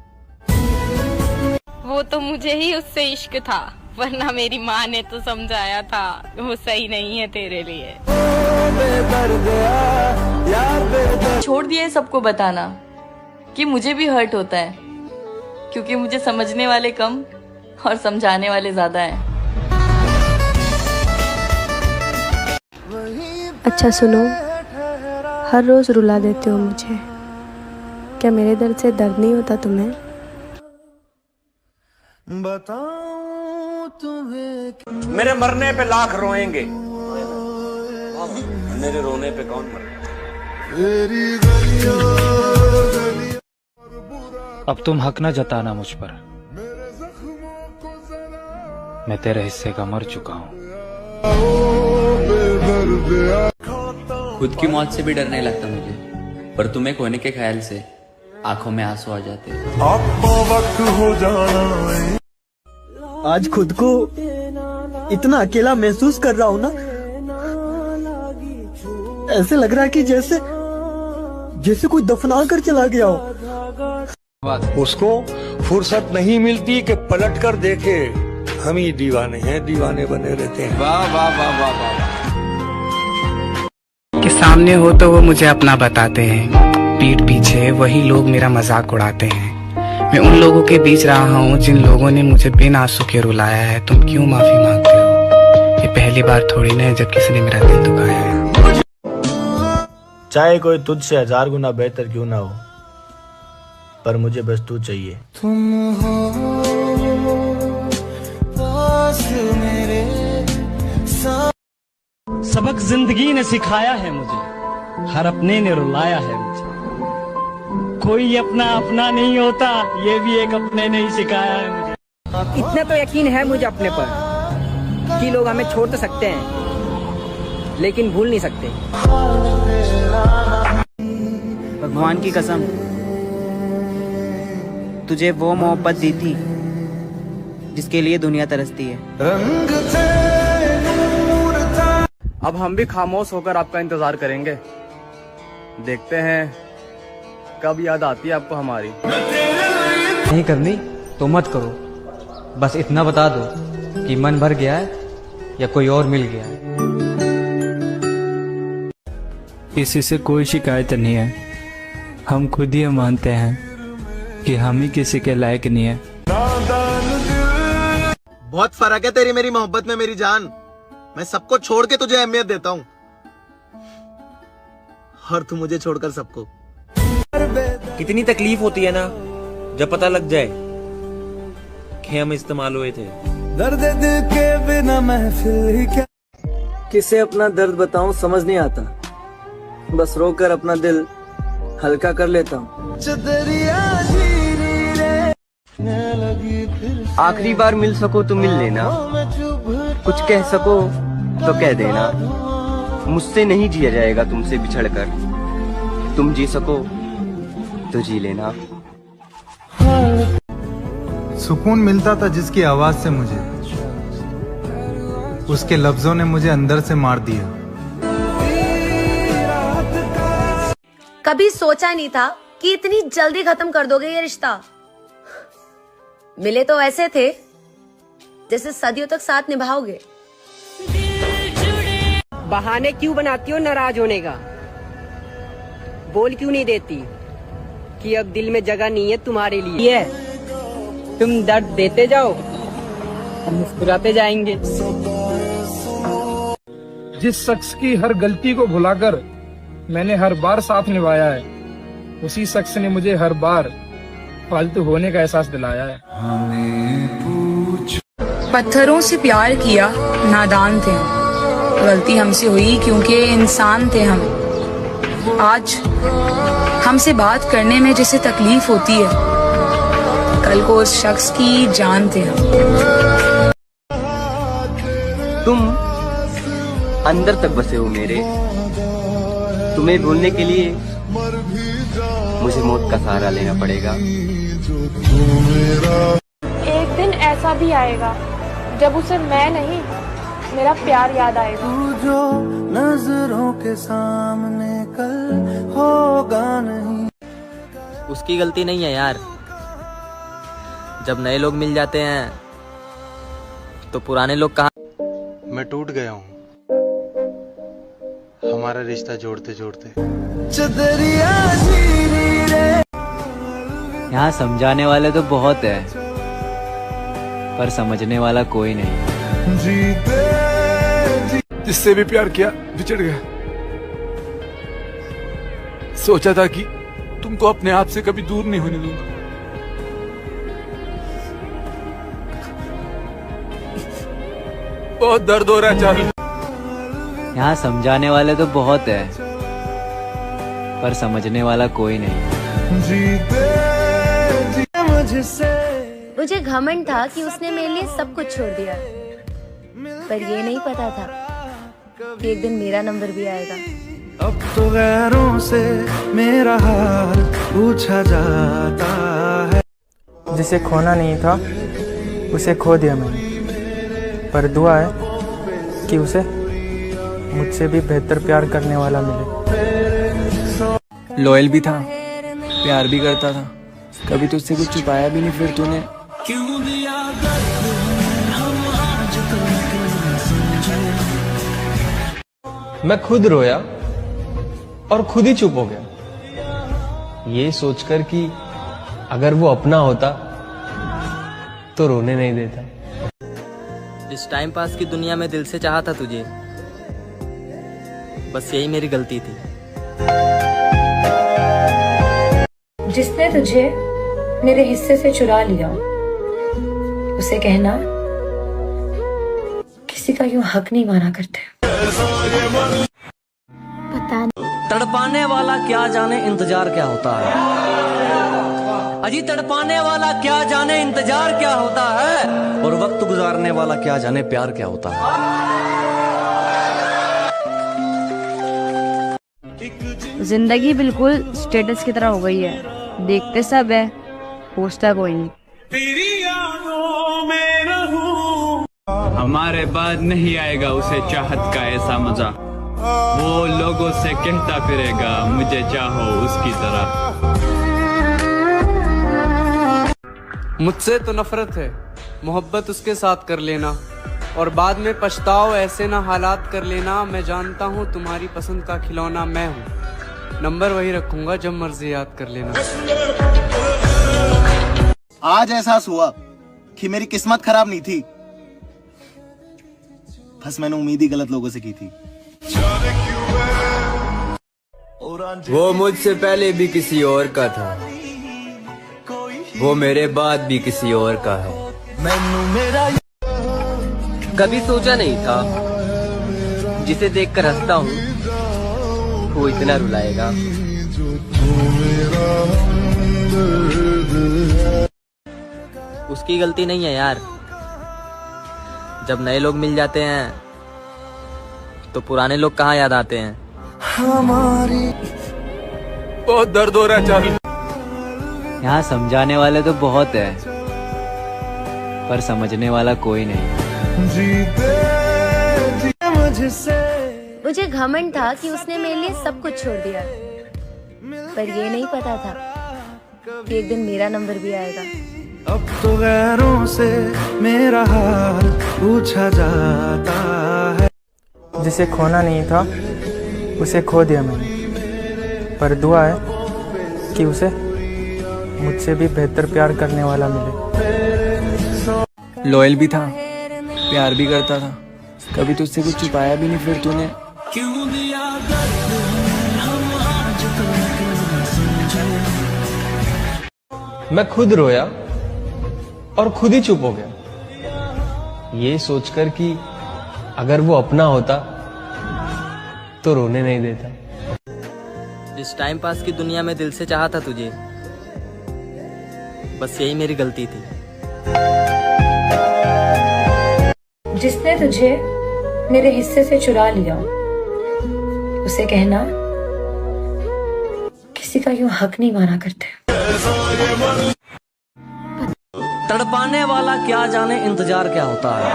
वो तो मुझे ही उससे इश्क था, वरना मेरी माँ ने तो समझाया था वो सही नहीं है तेरे लिए। छोड़ दिया सबको बताना कि मुझे भी हर्ट होता है, क्योंकि मुझे समझने वाले कम और समझाने वाले ज्यादा हैं। अच्छा सुनो, हर रोज रुला देते हो मुझे, क्या मेरे दर्द से दर्द नहीं होता तुम्हें? बताऊं तुम्हें मेरे मरने पे लाख रोएंगे, मेरे रोने पे कौन मरे? अब तुम हक न जताना मुझ पर, मैं तेरे हिस्से का मर चुका हूँ। खुद की मौत से भी डर नहीं लगता मुझे, पर तुम्हें खोने के ख्याल से आंखों में आंसू आ जाते हैं। वक्त हो जाना। आज खुद को इतना अकेला महसूस कर रहा हूँ ना, ऐसे लग रहा है कि जैसे कोई दफना कर चला गया हो। उसको फुर्सत नहीं मिलती कि पलट कर देखे। हम ही दीवाने हैं, दीवाने बने रहते हैं। वाह वाह वाह वाह वाह। कि सामने हो तो वो मुझे अपना बताते हैं, पीठ पीछे वही लोग मेरा मजाक उड़ाते हैं। मैं उन लोगों के बीच रहा हूँ जिन लोगों ने मुझे बिन आंसू के रुलाया है। तुम क्यों माफी मांगते हो? ये पहली बार थोड़ी ना है जब किसी ने मेरा दिल दुखाया है। चाहे कोई तुझसे 1000 गुना बेहतर क्यों ना हो, पर मुझे बस तू चाहिए। तुम हो पास मेरे सबक जिंदगी ने सिखाया है मुझे, हर अपने ने रुलाया है मुझे। कोई अपना अपना नहीं होता, ये भी एक अपने ने ही सिखाया है मुझे। इतना तो यकीन है मुझे अपने पर कि लोग हमें छोड़ तो सकते हैं लेकिन भूल नहीं सकते। भगवान की कसम, तुझे वो मोहब्बत दी थी जिसके लिए दुनिया तरसती है। अब हम भी खामोश होकर आपका इंतजार करेंगे, देखते हैं कब याद आती है आपको हमारी। नहीं करनी तो मत करो, बस इतना बता दो कि मन भर गया है या कोई और मिल गया है। किसी से कोई शिकायत नहीं है, हम खुद ही मानते हैं कि हम ही किसी के लायक नहीं है। बहुत फर्क है तेरी मेरी मोहब्बत में मेरी जान। मैं सबको छोड़ के तुझे अहमियत देता हूँ और तू मुझे छोड़कर सबको। कितनी तकलीफ होती है ना जब पता लग जाए कि हम इस्तेमाल हुए थे। दर्द दिल के बिना महफिल ही क्या। किसे अपना दर्द बताऊं समझ नहीं आता, बस रोकर अपना दिल हल्का कर लेता हूँ। आखिरी बार मिल सको तो मिल लेना, कुछ कह सको तो कह देना। मुझसे नहीं जिया जाएगा तुमसे बिछड़कर, तुम जी सको तो जी लेना। सुकून मिलता था जिसकी आवाज से मुझे, उसके लफ्जों ने मुझे अंदर से मार दिया। कभी सोचा नहीं था कि इतनी जल्दी खत्म कर दोगे ये रिश्ता। मिले तो ऐसे थे जैसे सदियों तक साथ निभाओगे। बहाने क्यों बनाती हो नाराज होने का? बोल क्यों नहीं देती कि अब दिल में जगह नहीं है तुम्हारे लिए? तुम दर्द देते जाओ, हम मुस्कुराते जाएंगे। जिस शख्स की हर गलती को भुलाकर मैंने हर बार साथ निभाया है, उसी शख्स ने मुझे हर बार फालतू होने का एहसास दिलाया है। पत्थरों से प्यार किया, नादान थे हम, गलती हमसे हुई क्योंकि इंसान थे हम। आज हमसे बात करने में जिसे तकलीफ होती है, कल को उस शख्स की जान थे हम। तुम अंदर तक बसे हो मेरे, तुम्हें भूलने के लिए मुझे मौत का सहारा लेना पड़ेगा। एक दिन ऐसा भी आएगा जब उसे मैं नहीं मेरा प्यार याद आएगा। तू जो नजरों के सामने कल होगा नहीं। उसकी गलती नहीं है यार, जब नए लोग मिल जाते हैं तो पुराने लोग कहाँ। मैं टूट गया हूँ हमारा रिश्ता जोड़ते जोड़ते। यहाँ समझाने वाले तो बहुत है, पर समझने वाला कोई नहीं। जिससे भी प्यार किया बिछड़ गया। सोचा था कि तुम तुमको अपने आप से कभी दूर नहीं होने दूंगा। बहुत दर्द हो रहा है चार्ली। यहाँ समझाने वाले तो बहुत है, पर समझने वाला कोई नहीं। मुझे घमंड था कि उसने मेरे लिए सब कुछ छोड़ दिया, पर ये नहीं पता था कि एक दिन मेरा नंबर भी आएगा। अब तो गैरों से मेरा हाल पूछा जाता है। जिसे खोना नहीं था उसे खो दिया मैंने, पर दुआ है कि उसे मुझसे भी बेहतर प्यार करने वाला मिले। लॉयल भी था, प्यार भी करता था, कभी तुझसे कुछ छुपाया भी नहीं, फिर तूने क्यों दिया मैं खुद रोया और खुद ही चुप हो गया, ये सोचकर कि अगर वो अपना होता तो रोने नहीं देता। इस टाइम पास की दुनिया में दिल से चाहा था तुझे, बस यही मेरी गलती थी। जिसने तुझे मेरे हिस्से से चुरा लिया, उसे कहना किसी का यूं हक नहीं माना करते। पता नहीं तड़पाने वाला क्या जाने इंतजार क्या होता है। अजी तड़पाने वाला क्या जाने इंतजार क्या होता है, और वक्त गुजारने वाला क्या जाने प्यार क्या होता है। जिंदगी बिल्कुल स्टेटस की तरह हो गई है, देखते सब है, पूछता कोई नहीं। हमारे बाद नहीं आएगा उसे चाहत का ऐसा मजा, वो लोगों से कहता फिरेगा मुझे चाहो उसकी तरह। मुझसे तो नफरत है, मोहब्बत उसके साथ कर लेना और बाद में पछताओ ऐसे ना हालात कर लेना। मैं जानता हूँ तुम्हारी पसंद का खिलौना मैं हूँ, नंबर वही रखूंगा जब मर्जी याद कर लेना। आज एहसास हुआ कि मेरी किस्मत खराब नहीं थी, बस मैंने उम्मीद ही गलत लोगों से की थी। वो मुझसे पहले भी किसी और का था, वो मेरे बाद भी किसी और का है। कभी सोचा नहीं था जिसे देखकर हंसता हूँ वो इतना रुलाएगा। उसकी गलती नहीं है यार, जब नए लोग मिल जाते हैं तो पुराने लोग कहाँ याद आते हैं। बहुत दर्द हो रहा है चार्ली। यहाँ समझाने वाले तो बहुत है, पर समझने वाला कोई नहीं। मुझे घमंड था कि उसने मेरे लिए सब कुछ छोड़ दिया, पर ये नहीं पता था कि एक दिन मेरा नंबर भी आएगा। अब तो गैरों से मेरा हाल पूछा जाता है। जिसे खोना नहीं था उसे खो दिया मैंने, पर दुआ है कि उसे मुझसे भी बेहतर प्यार करने वाला मिले। लॉयल भी था, प्यार भी करता था, कभी तुझसे कुछ छुपाया भी नहीं, फिर तूने क्यों दिया मैं खुद रोया और खुद ही चुप हो गया, ये सोचकर कि अगर वो अपना होता तो रोने नहीं देता। इस टाइम पास की दुनिया में दिल से चाहा था तुझे, बस यही मेरी गलती थी। जिसने तुझे मेरे हिस्से से चुरा लिया, उसे कहना किसी का यूं हक नहीं माना करते। तड़पाने वाला क्या जाने इंतजार क्या होता है।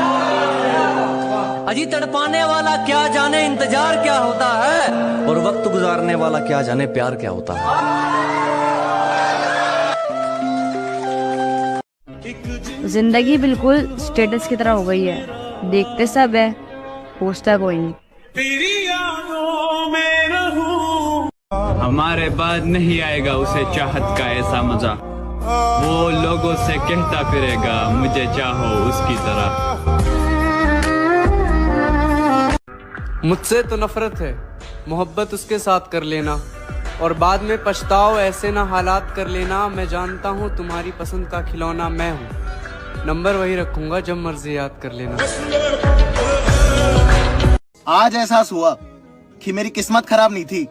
अजी तड़पाने वाला क्या जाने इंतजार क्या होता है, और वक्त गुजारने वाला क्या जाने प्यार क्या होता है। जिंदगी बिल्कुल स्टेटस की तरह हो गई है, देखते सब है, पूछता कोई नहीं। हमारे बाद नहीं आएगा उसे चाहत का ऐसा मजा, वो लोगों से कहता फिरेगा मुझे चाहो उसकी तरह। मुझसे तो नफरत है, मोहब्बत उसके साथ कर लेना और बाद में पछताओ ऐसे ना हालात कर लेना। मैं जानता हूँ तुम्हारी पसंद का खिलौना मैं हूँ। नंबर वही रखूंगा, जब मर्जी याद कर लेना। आज एहसास हुआ कि मेरी किस्मत खराब नहीं थी,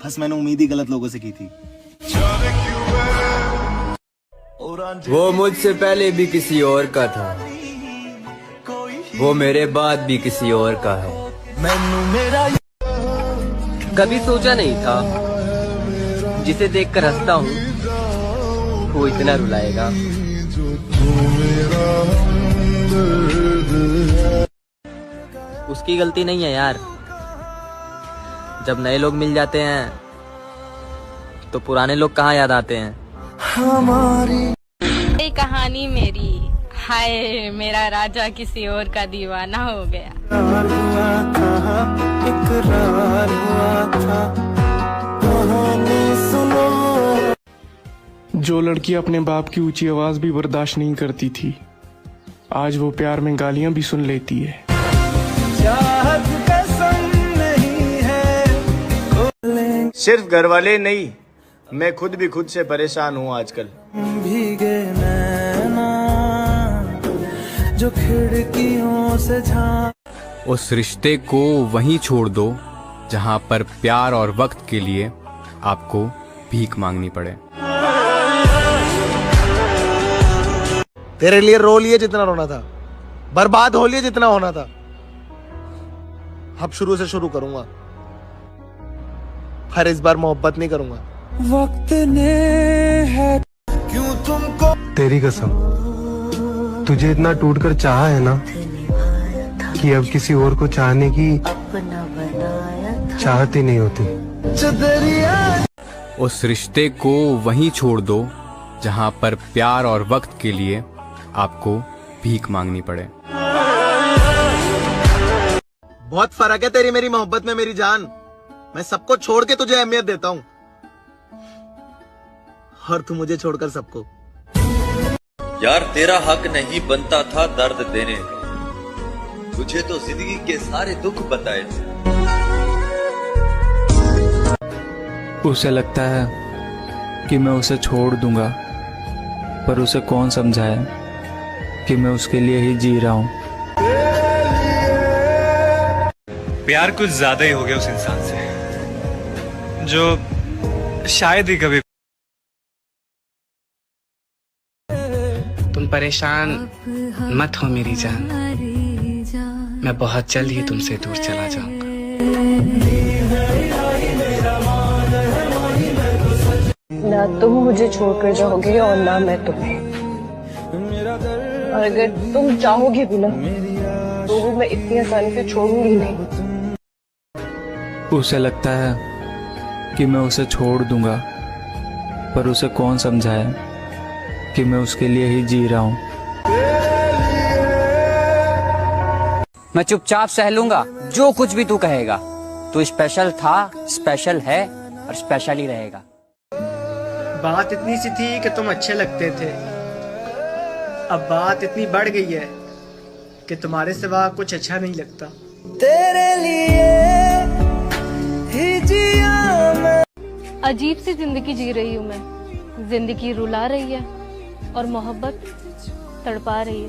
बस मैंने उम्मीद ही गलत लोगों से की थी। वो मुझसे पहले भी किसी और का था, वो मेरे बाद भी किसी और का है। कभी सोचा नहीं था जिसे देखकर हंसता हूँ वो इतना रुलाएगा। उसकी गलती नहीं है यार, जब नए लोग मिल जाते हैं तो पुराने लोग कहाँ याद आते हैं। ये कहानी मेरी, हाय मेरा राजा किसी और का दीवाना हो गया। जो लड़की अपने बाप की ऊंची आवाज भी बर्दाश्त नहीं करती थी, आज वो प्यार में गालियां भी सुन लेती है। सिर्फ घर वाले नहीं, मैं खुद भी खुद से परेशान हूँ आजकल। भीगे नैना जो खिड़कियों से झांक। उस रिश्ते को वहीं छोड़ दो जहां पर प्यार और वक्त के लिए आपको भीख मांगनी पड़े। तेरे लिए रो लिए जितना रोना था, बर्बाद हो लिए जितना होना था। अब शुरू से शुरू करूंगा, हर इस बार मोहब्बत नहीं करूंगा। वक्त ने है क्यों तुमको। तेरी कसम, तुझे इतना टूटकर चाहा है ना कि अब किसी और को चाहने की चाहत ही नहीं होती। उस रिश्ते को वहीं छोड़ दो जहां पर प्यार और वक्त के लिए आपको भीख मांगनी पड़े। बहुत फर्क है तेरी मेरी मोहब्बत में मेरी जान। मैं सबको छोड़ के तुझे अहमियत देता हूँ और तू मुझे छोड़कर सबको। यार तेरा हक नहीं बनता था दर्द देने का, तुझे तो जिंदगी के सारे दुख बताए थे। उसे लगता है कि मैं उसे छोड़ दूंगा, पर उसे कौन समझाए कि मैं उसके लिए ही जी रहा हूँ। प्यार कुछ ज्यादा ही हो गया उस इंसान से जो शायद ही कभी। तुम परेशान मत हो मेरी जान, मैं बहुत जल्द ही तुमसे दूर चला जाऊंगा। ना तुम मुझे छोड़कर जाओगे और ना मैं तुम्हें। और अगर तुम चाहोगे भी ना तो भी मैं इतनी आसानी से छोड़ूंगी नहीं। उसे लगता है कि मैं उसे छोड़ दूंगा, पर उसे कौन समझाए कि मैं उसके लिए ही जी रहा हूँ। मैं चुपचाप सह लूंगा जो कुछ भी तू कहेगा। तू स्पेशल था, स्पेशल है और स्पेशल ही रहेगा। बात इतनी सी थी कि तुम अच्छे लगते थे, अब बात इतनी बढ़ गई है कि तुम्हारे सिवा कुछ अच्छा नहीं लगता। तेरे लिए ही जिया मैं। अजीब सी जिंदगी जी रही हूँ मैं। जिंदगी रुला रही है और मोहब्बत तड़पा रही है।